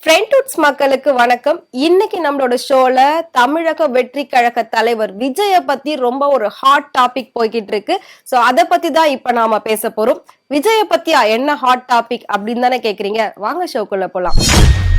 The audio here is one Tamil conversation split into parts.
ஃப்ரெண்ட்வுட்ஸ் மக்களுக்கு வணக்கம். இன்னைக்கு நம்மளோட ஷோல தமிழக வெற்றி கழக தலைவர் விஜய பத்தி ரொம்ப ஒரு ஹாட் டாபிக் போய்கிட்டு இருக்கு. சோ அத பத்தி தான் இப்ப நாம பேச போறோம். விஜய பத்தியா என்ன ஹாட் டாபிக் அப்படின்னு தானே கேக்குறீங்க. வாங்க ஷோக்குள்ள போலாம்.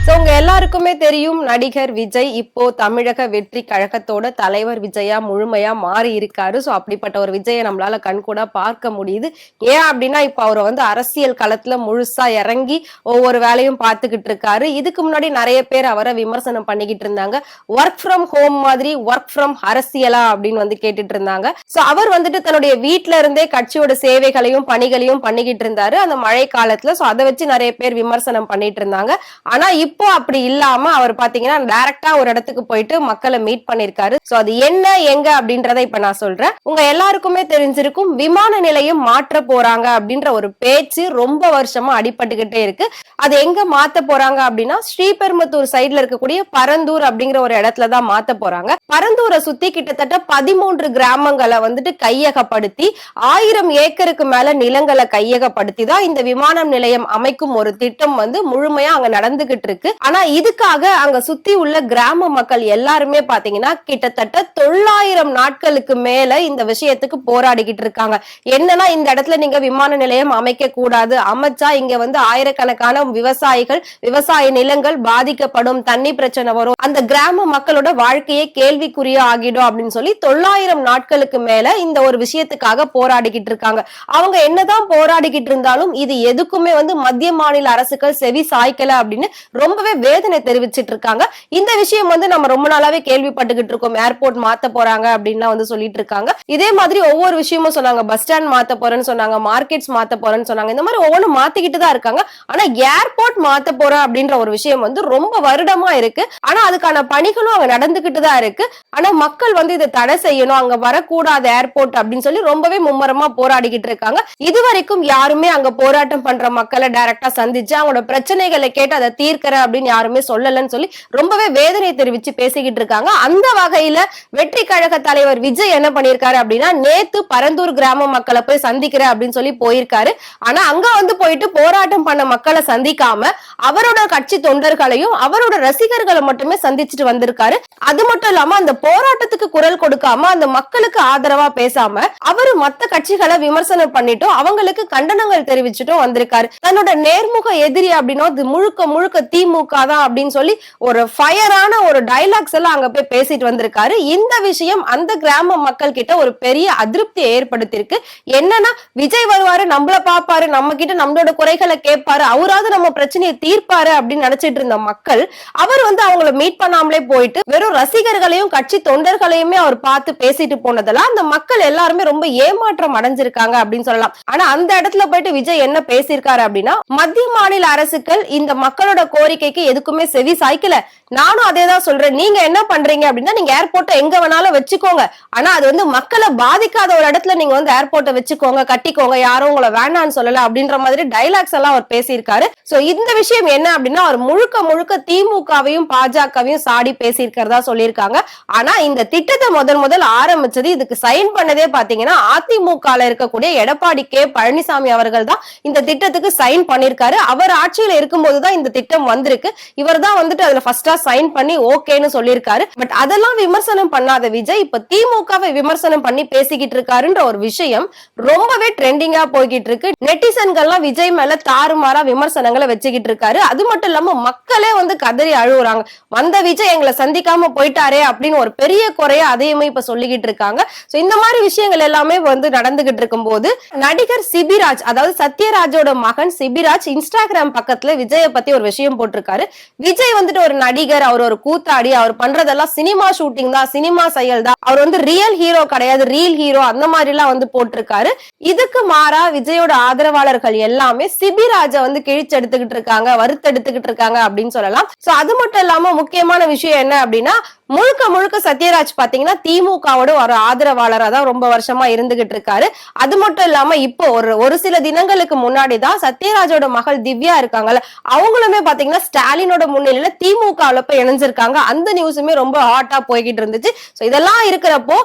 சோ உங்க எல்லாருக்குமே தெரியும், நடிகர் விஜய் இப்போ தமிழக வெற்றி கழகத்தோட தலைவர் விஜயா முழுமையா மாறி இருக்காரு. சோ அப்படிப்பட்ட ஒரு விஜயை நம்மளால கண்கூடா பார்க்க முடியுது. ஏன் அப்படின்னா இப்ப அவரை அரசியல் களத்துல முழுசா இறங்கி ஒவ்வொரு வேலையும் பார்த்துக்கிட்டு இருக்காரு. இதுக்கு முன்னாடி நிறைய பேர் அவரை விமர்சனம் பண்ணிக்கிட்டு இருந்தாங்க. ஒர்க் ஃப்ரம் ஹோம் மாதிரி ஒர்க் ஃப்ரம் அரசியலா அப்படின்னு கேட்டுட்டு இருந்தாங்க. சோ அவர் தன்னுடைய வீட்டுல இருந்தே கட்சியோட சேவைகளையும் பணிகளையும் பண்ணிக்கிட்டு இருந்தாரு அந்த மழை காலத்துல. சோ அதை வச்சு நிறைய பேர் விமர்சனம் பண்ணிட்டு இருந்தாங்க. ஆனா இப்போ அப்படி இல்லாம அவர் பாத்தீங்கன்னா டைரக்டா ஒரு இடத்துக்கு போயிட்டு மக்களை மீட் பண்ணிருக்காரு. சோ அது என்ன எங்க அப்படின்றத இப்ப நான் சொல்றேன். உங்க எல்லாருக்குமே தெரிஞ்சிருக்கும், விமான நிலையம் மாற்ற போறாங்க அப்படின்ற ஒரு பேச்சு ரொம்ப வருஷமா அடிபட்டுக்கிட்டே இருக்கு. அது எங்க மாத்த போறாங்க அப்படின்னா ஸ்ரீபெரும்புத்தூர் சைட்ல இருக்கக்கூடிய பரந்தூர் அப்படிங்கிற ஒரு இடத்துலதான் மாத்த போறாங்க. பரந்தூரை சுத்தி கிட்டத்தட்ட 13 கிராமங்களை கையகப்படுத்தி 1000 ஏக்கருக்கு மேல நிலங்களை கையகப்படுத்தி தான் இந்த விமான நிலையம் அமைக்கும் ஒரு திட்டம் முழுமையா அங்க நடந்துகிட்டு இருக்கு. ஆனா இதுக்காக அங்க சுத்தி உள்ள கிராம மக்கள் எல்லாருமே பாத்தீங்கன்னா கிட்டத்தட்ட 900 நாட்களுக்கு மேல இந்த விஷயத்துக்கு போராடிக்கிட்டு இருக்காங்க. என்னன்னா இந்த இடத்துல நீங்க விமான நிலையம் அமைக்க கூடாது, அமைச்சா இங்க ஆயிரக்கணக்கான விவசாயிகள் விவசாய நிலங்கள் பாதிக்கப்படும், தண்ணி பிரச்சனை வரும், அந்த கிராம மக்களோட வாழ்க்கையே கேள்விக்குறியா ஆகிடும் அப்படின்னு சொல்லி 900 நாட்களுக்கு மேல இந்த ஒரு விஷயத்துக்காக போராடிக்கிட்டு இருக்காங்க. அவங்க என்னதான் போராடிக்கிட்டு இருந்தாலும் இது எதுக்குமே மத்திய மாநில அரசுகள் செவி சாய்க்கல அப்படின்னு ரொம்பவே வேதனை தெரிவிச்சிட்டு இருக்காங்க. இந்த விஷயம் நம்ம ரொம்ப நாளாவே கேள்விப்பட்டுக்கிட்டு இருக்கோம். ஏர்போர்ட் மாத்த போறாங்க அப்படின்னு சொல்லிட்டு இருக்காங்க. இதே மாதிரி ஒவ்வொரு விஷயமும் சொன்னாங்க. பஸ் ஸ்டாண்ட் மாத்த போறேன்னு சொன்னாங்க, மார்க்கெட்ஸ் மாத்த போறேன்னு சொன்னாங்க. இந்த மாதிரி ஒவ்வொன்றும் மாத்திக்கிட்டு தான் இருக்காங்க. ஆனா ஏர்போர்ட் மாத்த போறேன் அப்படின்ற ஒரு விஷயம் ரொம்ப வருடமா இருக்கு. ஆனா அதுக்கான பணிகளும் அங்க நடந்துகிட்டு தான் இருக்கு. ஆனா மக்கள் இதை தடை செய்யணும், அங்க வரக்கூடாது ஏர்போர்ட் அப்படின்னு சொல்லி ரொம்பவே மும்மரமா போராடிக்கிட்டு இருக்காங்க. இதுவரைக்கும் யாருமே அங்க போராட்டம் பண்ற மக்களை டைரக்டா சந்திச்சு அவங்களோட பிரச்சனைகளை கேட்டு அதை தீர்க்கிற அப்படின்னு யாருமே சொல்லலன்னு சொல்லி ரொம்பவே வேதனை தெரிவிச்சு பேசிக்கிட்டு இருக்காங்க. அந்த வகையில வெற்றி கழக தலைவர் விஜய் என்ன பண்ணிருக்காரு அப்படின்னா நேத்து பரந்தூர் கிராம மக்களை போய் சந்திக்கிற அப்படின்னு சொல்லி போயிருக்காரு. ஆனா அங்க போயிட்டு போராட்டம் பண்ண மக்களை சந்திக்காம அவரோட கட்சி தொண்டர்களையும் அவரோட ரசிகர்களை மட்டுமே சந்திச்சுட்டு வந்திருக்காரு. அது மட்டும் இல்லாம அந்த போராட்டத்துக்கு குரல் கொடுக்காம அந்த மக்களுக்கு ஆதரவா பேசாம அவரு மத்த கட்சிகளை விமர்சனம் பண்ணிட்டும் அவங்களுக்கு கண்டனங்கள் தெரிவிச்சுட்டும் வந்திருக்காரு. தன்னோட நேர்முக எதிரி அப்படின்னா முழுக்க முழுக்க திமுக தான் அப்படின்னு சொல்லி ஒரு ஃபயரான ஒரு டைலாக்ஸ் எல்லாம் அங்க போய் பேசிட்டு வந்திருக்காரு. இந்த விஷயம் அந்த கிராம மக்கள் கிட்ட ஒரு பெரிய அதிருப்தியை ஏற்படுத்தியிருக்கு. என்னன்னா விஜய் வருவாரு, நம்மள பாப்பாரு, நம்ம கிட்ட நம்மளோட குறைகளை கேட்பாரு, அவராவது நம்ம பிரச்சனையை தீர்ப்பாரு அப்படின்னு நினைச்சிட்டு இருந்த மக்கள் அவர் அவங்கள மீட் பண்ணாமலே போயிட்டு வெறும் ரசிகர்களையும் கட்சி தொண்டர்களையுமே அவர் பார்த்து பேசிட்டு போனதெல்லாம் அந்த மக்கள் எல்லாருமே ரொம்ப ஏமாற்றம் அடைஞ்சிருக்காங்க அப்படின்னு சொல்லலாம். ஆனா அந்த இடத்துல போயிட்டு விஜய் என்ன பேசியிருக்காரு அப்படின்னா மத்திய மாநில அரசுகள் இந்த மக்களோட கோரிக்கைக்கு எதுக்குமே செவி சாய்க்கல. நானும் அதே தான் சொல்றேன். நீங்க என்ன பண்றீங்க அப்படின்னா நீங்க ஏர்போர்ட்டை எங்க வேணாலும் வச்சுக்கோங்க, ஆனா அது மக்களை பாதிக்காத ஒரு இடத்துல நீங்க ஏர்போர்ட்டை வச்சுக்கோங்க, கட்டிக்கோங்க, யாரும் உங்களை வேண்டான்னு சொல்லல அப்படின்ற மாதிரி டைலாக்ஸ் எல்லாம் அவர் பேசியிருக்காரு. சோ இந்த விஷயம் என்ன அப்படின்னா அவர் முழுக்க முழுக்க திமுகவையும் பாஜகவையும் சாடி பேசியிருக்கிறதா சொல்லியிருக்காங்க. ஆனா இந்த திட்டத்தை முதல் ஆரம்பிச்சது, இதுக்கு சைன் பண்ணதே பாத்தீங்கன்னா அதிமுக இருக்கக்கூடிய எடப்பாடி கே பழனிசாமி அவர்கள் தான் இந்த திட்டத்துக்கு சைன் பண்ணிருக்காரு. அவர் ஆட்சியில இருக்கும்போதுதான் இந்த திட்டம் வந்திருக்கு. இவர் தான் அதுல ஃபர்ஸ்டா சைன் பண்ணி ஓகேன்னு சொல்லியிருக்காரு. பட் அதெல்லாம் விமர்சனம் பண்ணாத விஜய் இப்ப திமுகவை விமர்சனம் பண்ணி பேசிக்கிட்டு இருக்காருன்ற ஒரு விஷயம் ரொம்பவே ட்ரெண்டிங்கா போய்கிட்டு இருக்கு. நெட்டிசன்கள்லாம் விஜய் மேல தாறுமாறா விமர்சனங்களை வச்சுக்கிட்டு இருக்காரு. அது மட்டும் இல்லாம மக்களே கதறி அழுகுறாங்க. வந்த விஜய் எங்களை சந்திக்காம போயிட்டாரே அப்படின்னு ஒரு பெரிய குறைய அதையுமே இப்ப சொல்லிக்கிட்டு இருக்காங்க. சோ இந்த மாதிரி விஷயங்கள் எல்லாமே நடந்துகிட்டு இருக்கும் போது நடிகர் சிபிராஜ், அதாவது சத்யராஜோட மகன் சிபிராஜ் இன்ஸ்டாகிராம் பக்கத்துல விஜய பத்தி ஒரு விஷயம் போட்டிருக்காரு. விஜய் ஒரு நடிகர், அவர் ஒரு கூத்தாடி, அவர் பண்றதெல்லாம் சினிமா ஷூட்டிங் தான், சினிமா செயல் தான், அவர் ரியல் ஹீரோ கிடையாது, ரியல் ஹீரோ அந்த மாதிரி எல்லாம் போட்டிருக்காரு. இதுக்கு மாறா விஜயோட ஆதரவாளர்கள் எல்லாமே சிபிராஜ கிழிச்செடுத்துக்கிட்டு இருக்காங்க, வறுத்தெடுத்துக்கிட்டு இருக்காங்க அப்படின்னு சொல்லலாம். சோ அது மட்டும் இல்லாம முக்கியமான விஷயம் என்ன அப்படின்னா முழுக்க முழுக்க சத்யராஜ் பாத்தீங்கன்னா திமுகவோட ஒரு ஆதரவாளரா தான் ரொம்ப வருஷமா இருந்துகிட்டு இருக்காரு. அது மட்டும் இல்லாம இப்போ ஒரு சில தினங்களுக்கு முன்னாடிதான் சத்யராஜோட மகள் திவ்யா இருக்காங்கல்ல, அவங்களுமே பாத்தீங்கன்னா ஸ்டாலினோட முன்னிலையில திமுகவுல போய் இணைஞ்சிருக்காங்க. அந்த நியூஸுமே ரொம்ப ஹாட்டா போய்கிட்டு இருந்துச்சு. சோ இதெல்லாம் இருக்கிறப்போ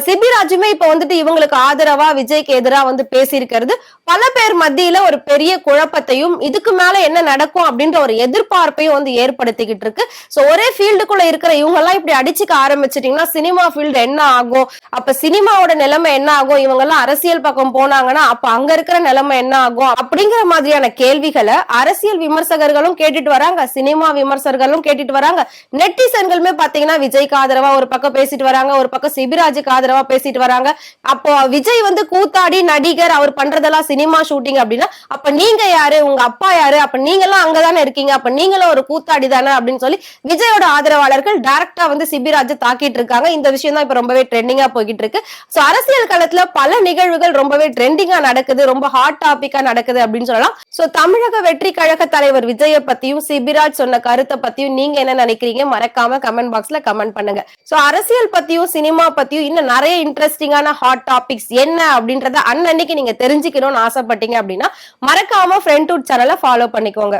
சிபிராஜுமே இப்ப வந்துட்டு இவங்களுக்கு ஆதரவா விஜய்க்கு எதிரா வந்து பேசியிருக்கிறது பல பேர் மத்தியில ஒரு பெரிய குழப்பத்தையும் இதுக்கு மேல என்ன நடக்கும் அப்படின்ற ஒரு எதிர்பார்ப்பையும் வந்து ஏற்படுத்திக்கிட்டு இருக்கு. சோ ஒரே ஃபீல்டுக்குள்ள இருக்கிற இவங்க எல்லாம் இப்படி அடிச்சுக்க ஆரம்பிச்சிட்டீங்கன்னா சினிமா ஃபீல்டு என்ன ஆகும், அப்ப சினிமாவோட நிலைமை என்ன ஆகும், இவங்க எல்லாம் அரசியல் பக்கம் போனாங்கன்னா அப்ப அங்க இருக்கிற நிலைமை என்ன ஆகும் அப்படிங்கிற மாதிரியான கேள்விகளை அரசியல் விமர்சகர்களும் கேட்டுட்டு வராங்க, சினிமா விமர்சகர்களும் கேட்டுட்டு வராங்க. நெட்டிசன்களுமே பாத்தீங்கன்னா விஜய்க்கு ஆதரவா ஒரு பக்கம் பேசிட்டு வராங்க, ஒரு பக்கம் சிபிராஜுக்கு ஆதரவா பேசிட்டு வராங்க. அப்போ விஜய் வந்து கூத்தாடி நடிகர், அவர் பண்றதெல்லாம் சினிமா ஷூட்டிங் அப்படின்னா அப்ப நீங்க யாரு, உங்க அப்பா யாரு, அப்ப நீங்க எல்லாம் அங்கதானே இருக்கீங்க, அப்ப நீங்களும் ஒரு கூத்தாடி தானே அப்படின்னு சொல்லி விஜயோட ஆதரவாளர்கள் டைரக்டா வந்து சிபிராஜ் தாக்கிட்டு இருக்காங்க. இந்த விஷயம் தான் இப்ப ரொம்பவே ட்ரெண்டிங்கா போய்கிட்டு இருக்கு. சோ அரசியல் களத்துல பல நிகழ்வுகள் ரொம்பவே ட்ரெண்டிங்கா நடக்குது, ரொம்ப ஹாட் டாபிக்கா நடக்குது அப்படின்னு சொல்லலாம். சோ தமிழக வெற்றி கழக தலைவர் விஜய பத்தியும் சிபிராஜ் சொன்ன கருத்தை பத்தியும் நீங்க என்ன நினைக்கிறீங்க, மறக்காம கமெண்ட் பாக்ஸ்ல கமெண்ட் பண்ணுங்க. சோ அரசியல் பத்தியும் சினிமா பத்தியும் இன்னும் நிறைய இன்ட்ரெஸ்டிங்கான ஹாட் டாபிக்ஸ் என்ன அப்படின்றத அன்னன்னைக்கு நீங்க தெரிஞ்சுக்கணும்னு ஆசைப்பட்டீங்க அப்படின்னா மறக்காம ஃப்ரெண்ட் டூட் சேனலை ஃபாலோ பண்ணிக்கோங்க.